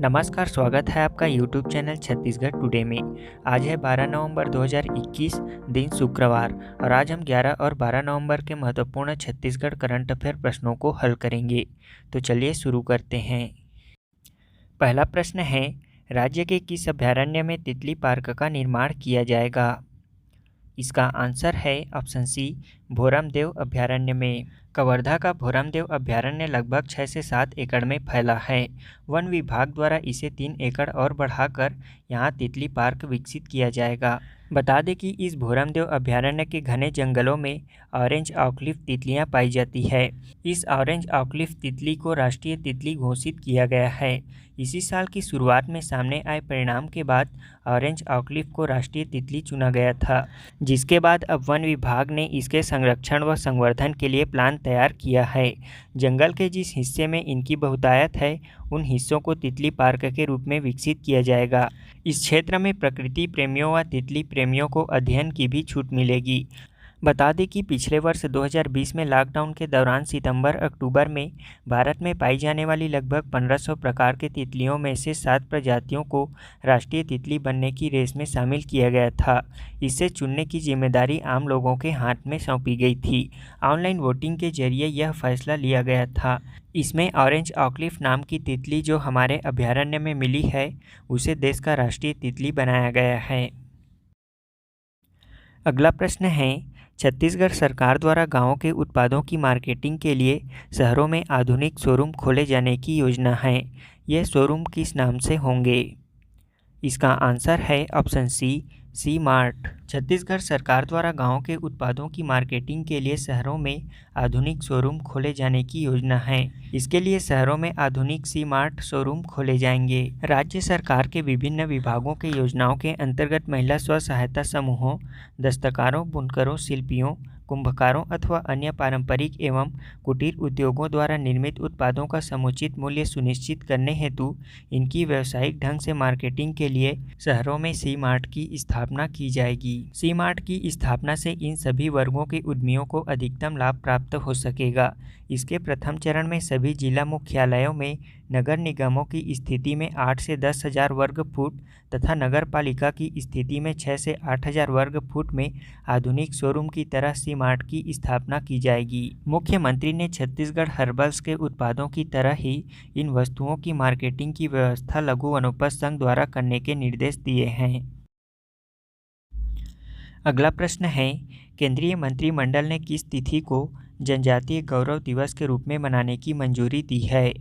नमस्कार, स्वागत है आपका YouTube चैनल छत्तीसगढ़ टुडे में। आज है 12 नवंबर 2021, दिन शुक्रवार, और आज हम 11 और 12 नवंबर के महत्वपूर्ण छत्तीसगढ़ करंट अफेयर प्रश्नों को हल करेंगे। तो चलिए शुरू करते हैं। पहला प्रश्न है, राज्य के किस अभयारण्य में तितली पार्क का निर्माण किया जाएगा? इसका आंसर है ऑप्शन सी, भोरमदेव अभयारण्य में। कवर्धा का भोरमदेव अभयारण्य लगभग 6 से 7 एकड़ में फैला है। वन विभाग द्वारा इसे 3 एकड़ और बढ़ाकर यहाँ तितली पार्क विकसित किया जाएगा। बता दें कि इस भोरमदेव अभयारण्य के घने जंगलों में ऑरेंज ऑकलिफ तितलियाँ पाई जाती है। इस ऑरेंज ऑकलिफ तितली को राष्ट्रीय तितली घोषित किया गया है। इसी साल की शुरुआत में सामने आए परिणाम के बाद ऑरेंज ऑकलिफ को राष्ट्रीय तितली चुना गया था, जिसके बाद अब वन विभाग ने इसके संरक्षण व संवर्धन के लिए प्लान तैयार किया है। जंगल के जिस हिस्से में इनकी बहुतायत है, उन हिस्सों को तितली पार्क के रूप में विकसित किया जाएगा। इस क्षेत्र में प्रकृति प्रेमियों व तितली प्रेमियों को अध्ययन की भी छूट मिलेगी। बता दें कि पिछले वर्ष 2020 में लॉकडाउन के दौरान सितंबर-अक्टूबर में भारत में पाई जाने वाली लगभग 1500 प्रकार के तितलियों में से 7 प्रजातियों को राष्ट्रीय तितली बनने की रेस में शामिल किया गया था। इसे चुनने की जिम्मेदारी आम लोगों के हाथ में सौंपी गई थी। ऑनलाइन वोटिंग के जरिए यह फैसला लिया गया था। इसमें ऑरेंज ऑकलिफ नाम की तितली जो हमारे अभयारण्य में मिली है, उसे देश का राष्ट्रीय तितली बनाया गया है। अगला प्रश्न है, छत्तीसगढ़ सरकार द्वारा गांवों के उत्पादों की मार्केटिंग के लिए शहरों में आधुनिक शोरूम खोले जाने की योजना है। ये शोरूम किस नाम से होंगे? इसका आंसर है ऑप्शन सी मार्ट। छत्तीसगढ़ सरकार द्वारा गांवों के उत्पादों की मार्केटिंग के लिए शहरों में आधुनिक शोरूम खोले जाने की योजना है। इसके लिए शहरों में आधुनिक सी मार्ट शोरूम खोले जाएंगे। राज्य सरकार के विभिन्न विभागों के योजनाओं के अंतर्गत महिला स्व सहायता समूहों, दस्तकारों, बुनकरों, शिल्पियों, कुंभकारों अथवा अन्य पारंपरिक एवं कुटीर उद्योगों द्वारा निर्मित उत्पादों का समुचित मूल्य सुनिश्चित करने हेतु इनकी व्यावसायिक ढंग से मार्केटिंग के लिए शहरों में सी मार्ट की स्थापना की जाएगी। सी मार्ट की स्थापना से इन सभी वर्गों के उद्यमियों को अधिकतम लाभ प्राप्त हो सकेगा। इसके प्रथम चरण में सभी जिला मुख्यालयों में नगर निगमों की स्थिति में 8 से 10 हज़ार वर्ग फुट तथा नगर पालिका की स्थिति में 6 से 8 हज़ार वर्ग फुट में आधुनिक शोरूम की तरह सी मार्ट की स्थापना की जाएगी। मुख्यमंत्री ने छत्तीसगढ़ हर्बल्स के उत्पादों की तरह ही इन वस्तुओं की मार्केटिंग की व्यवस्था लघु वनोपज संघ द्वारा करने के निर्देश दिए हैं। अगला प्रश्न है, केंद्रीय मंत्रिमंडल ने किस तिथि को जनजातीय गौरव दिवस के रूप में मनाने की मंजूरी दी है?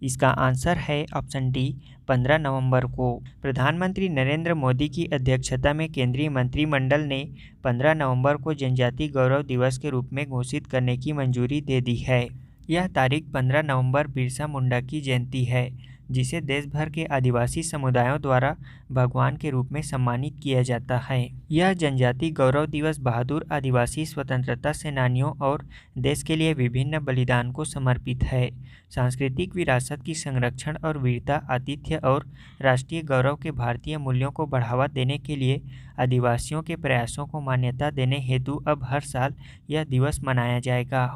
इसका आंसर है ऑप्शन डी, 15 नवंबर को। प्रधानमंत्री नरेंद्र मोदी की अध्यक्षता में केंद्रीय मंत्रिमंडल ने 15 नवंबर को जनजातीय गौरव दिवस के रूप में घोषित करने की मंजूरी दे दी है। यह तारीख 15 नवंबर बिरसा मुंडा की जयंती है, जिसे देश भर के आदिवासी समुदायों द्वारा भगवान के रूप में सम्मानित किया जाता है। यह जनजातीय गौरव दिवस बहादुर आदिवासी स्वतंत्रता सेनानियों और देश के लिए विभिन्न बलिदान को समर्पित है। सांस्कृतिक विरासत की संरक्षण और वीरता, आतिथ्य और राष्ट्रीय गौरव के भारतीय मूल्यों को बढ़ावा देने के लिए आदिवासियों के प्रयासों को मान्यता देने हेतु अब हर साल यह दिवस मनाया जाएगा।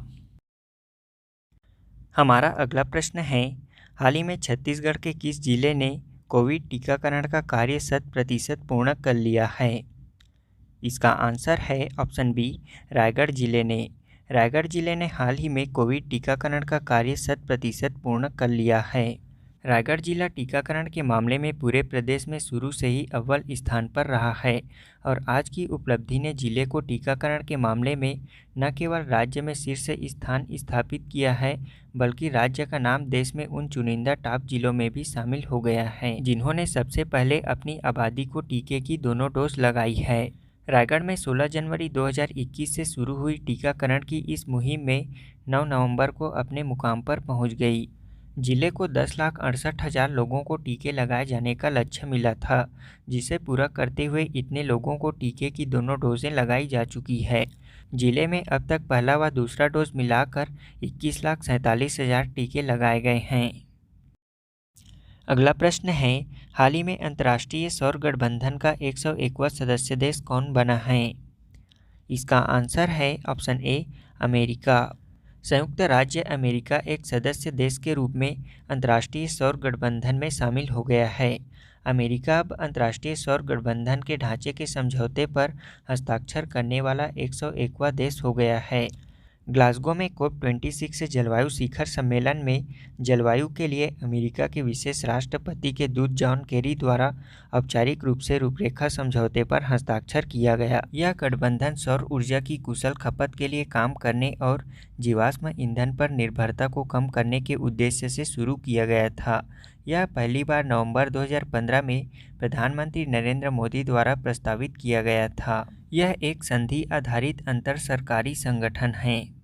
हमारा अगला प्रश्न है, हाल ही में छत्तीसगढ़ के किस जिले ने कोविड टीकाकरण का कार्य 100% पूर्ण कर लिया है? इसका आंसर है ऑप्शन बी, रायगढ़ जिले ने। रायगढ़ जिले ने हाल ही में कोविड टीकाकरण का कार्य 100% पूर्ण कर लिया है। रायगढ़ जिला टीकाकरण के मामले में पूरे प्रदेश में शुरू से ही अव्वल स्थान पर रहा है और आज की उपलब्धि ने जिले को टीकाकरण के मामले में न केवल राज्य में शीर्ष स्थान स्थापित किया है, बल्कि राज्य का नाम देश में उन चुनिंदा टॉप जिलों में भी शामिल हो गया है जिन्होंने सबसे पहले अपनी आबादी को टीके की दोनों डोज लगाई है। रायगढ़ में 16 जनवरी 2021 से शुरू हुई टीकाकरण की इस मुहिम में 9 नवंबर को अपने मुकाम पर पहुंच गई। जिले को 10,68,000 लोगों को टीके लगाए जाने का लक्ष्य मिला था, जिसे पूरा करते हुए इतने लोगों को टीके की दोनों डोजें लगाई जा चुकी है। जिले में अब तक पहला व दूसरा डोज मिलाकर 21,47,000 टीके लगाए गए हैं। अगला प्रश्न है, हाल ही में अंतर्राष्ट्रीय सौर गठबंधन का 101वां सदस्य देश कौन बना है? इसका आंसर है ऑप्शन ए, अमेरिका। संयुक्त राज्य अमेरिका एक सदस्य देश के रूप में अंतर्राष्ट्रीय सौर गठबंधन में शामिल हो गया है। अमेरिका अब अंतर्राष्ट्रीय सौर गठबंधन के ढांचे के समझौते पर हस्ताक्षर करने वाला 101वां देश हो गया है। ग्लासगो में COP26 जलवायु शिखर सम्मेलन में जलवायु के लिए अमेरिका के विशेष राष्ट्रपति के दूत जॉन केरी द्वारा औपचारिक रूप से रूपरेखा समझौते पर हस्ताक्षर किया गया। यह गठबंधन सौर ऊर्जा की कुशल खपत के लिए काम करने और जीवाश्म ईंधन पर निर्भरता को कम करने के उद्देश्य से शुरू किया गया था। यह पहली बार नवंबर 2015 में प्रधानमंत्री नरेंद्र मोदी द्वारा प्रस्तावित किया गया था। यह एक संधि आधारित अंतर सरकारी संगठन है।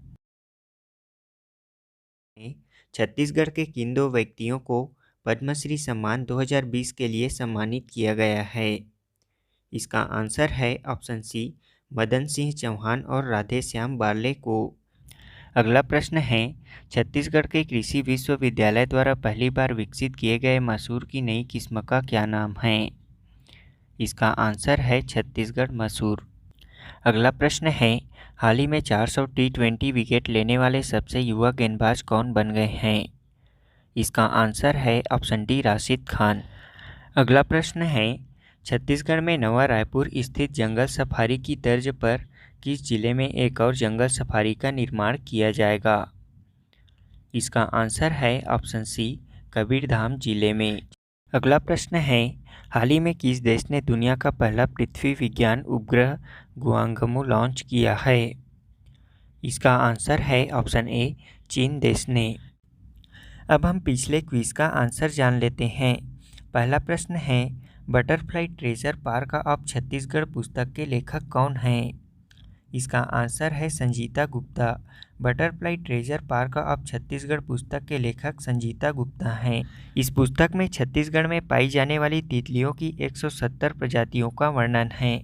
छत्तीसगढ़ के किन दो व्यक्तियों को पद्मश्री सम्मान 2020 के लिए सम्मानित किया गया है? इसका आंसर है ऑप्शन सी, मदन सिंह चौहान और राधे श्याम बारले को। अगला प्रश्न है, छत्तीसगढ़ के कृषि विश्वविद्यालय द्वारा पहली बार विकसित किए गए मसूर की नई किस्म का क्या नाम है? इसका आंसर है छत्तीसगढ़ मसूर। अगला प्रश्न है, हाल ही में 400 T20 विकेट लेने वाले सबसे युवा गेंदबाज कौन बन गए हैं? इसका आंसर है ऑप्शन डी, राशिद खान। अगला प्रश्न है, छत्तीसगढ़ में नवा रायपुर स्थित जंगल सफारी की तर्ज पर किस जिले में एक और जंगल सफारी का निर्माण किया जाएगा? इसका आंसर है ऑप्शन सी, कबीरधाम जिले में। अगला प्रश्न है, हाल ही में किस देश ने दुनिया का पहला पृथ्वी विज्ञान उपग्रह गुआंगमू लॉन्च किया है? इसका आंसर है ऑप्शन ए, चीन देश ने। अब हम पिछले क्विज का आंसर जान लेते हैं। पहला प्रश्न है, butterfly treasure park of Chhattisgarh पुस्तक के लेखक कौन हैं? इसका आंसर है Sanjita Gupta. Butterfly treasure park of Chhattisgarh पुस्तक के लेखक संजीता गुप्ता हैं। इस पुस्तक में छत्तीसगढ़ में पाई जाने वाली तितलियों की 170 प्रजातियों का वर्णन है।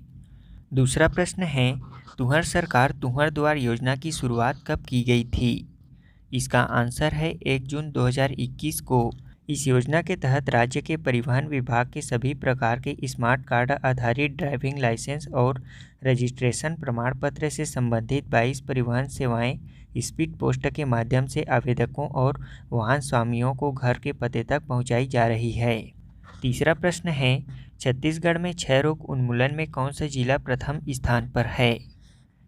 दूसरा प्रश्न है, तुंहर सरकार तुंहर दुआर योजना की शुरुआत कब की गई थी? इसका आंसर है 1 जून 2021 को। इस योजना के तहत राज्य के परिवहन विभाग के सभी प्रकार के स्मार्ट कार्ड आधारित ड्राइविंग लाइसेंस और रजिस्ट्रेशन प्रमाण पत्र से संबंधित 22 परिवहन सेवाएं स्पीड पोस्ट के माध्यम से आवेदकों और वाहन स्वामियों को घर के पते तक पहुंचाई जा रही है। तीसरा प्रश्न है, छत्तीसगढ़ में क्षय रोग उन्मूलन में कौन सा जिला प्रथम स्थान पर है?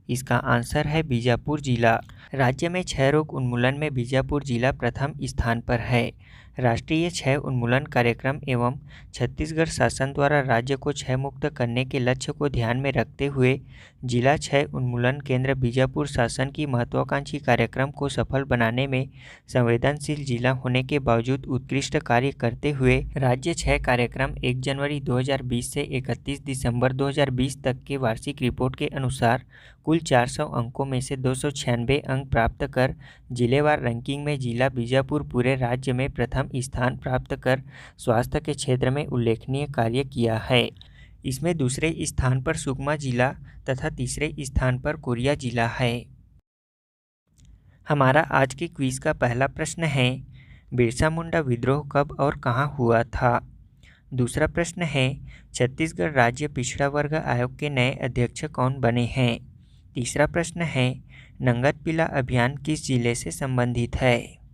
इसका आंसर है बीजापुर जिला। राज्य में क्षय रोग उन्मूलन में बीजापुर जिला प्रथम स्थान पर है। राष्ट्रीय क्षय उन्मूलन कार्यक्रम एवं छत्तीसगढ़ शासन द्वारा राज्य को क्षय मुक्त करने के लक्ष्य को ध्यान में रखते हुए जिला क्षय उन्मूलन केंद्र बीजापुर शासन की महत्वाकांक्षी कार्यक्रम को सफल बनाने में संवेदनशील जिला होने के बावजूद उत्कृष्ट कार्य करते हुए राज्य क्षय कार्यक्रम 1 जनवरी 2020 से 31 दिसंबर 2020 तक के वार्षिक रिपोर्ट के अनुसार कुल 400 अंकों में से 296 अंक प्राप्त कर जिलेवार रैंकिंग में जिला बीजापुर पूरे राज्य में प्रथम स्थान प्राप्त कर स्वास्थ्य के क्षेत्र में उल्लेखनीय कार्य किया है। इसमें दूसरे स्थान पर सुकमा जिला तथा तीसरे स्थान पर कोरिया जिला है। हमारा आज के क्विज का पहला प्रश्न है, बिरसा मुंडा विद्रोह कब और कहां हुआ था? दूसरा प्रश्न है, छत्तीसगढ़ राज्य पिछड़ा वर्ग आयोग के नए अध्यक्ष कौन बने हैं? तीसरा प्रश्न है, नंगत पिला अभियान किस जिले से संबंधित है?